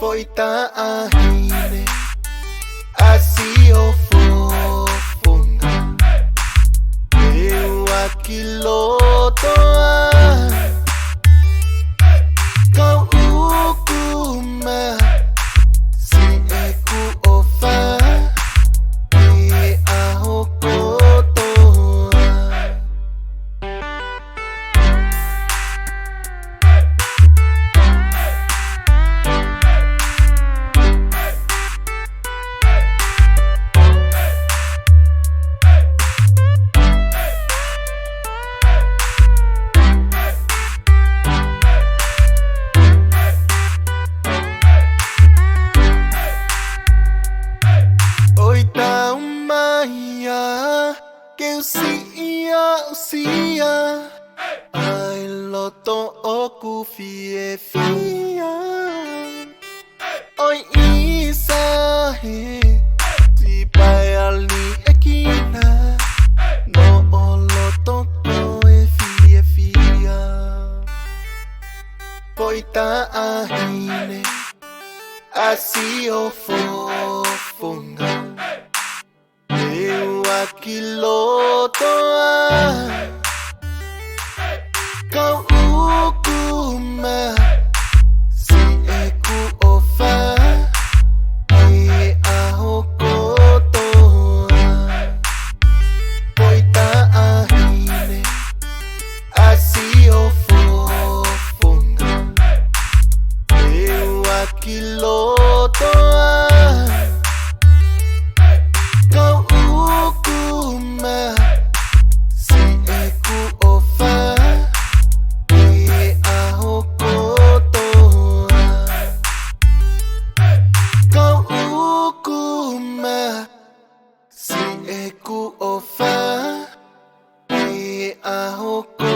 Poita ahine Asi ofofonga Eu akilotoa Kau ukuma Si eku ofa E ahokotoa Oita umaya que usia Ai loto oku fia Oi isa he Ti pai ali ekina No loto ko fia Poita ahine Asi ofofonga Eu akilotoa Kau ukuma Si eku ofa E ahokotoa Poita ahine Asi ofofonga Eu akilotoa Kau ukuma Si eku ofa E ahokotoa Kau ukuma Si eku ofa E ahokotoa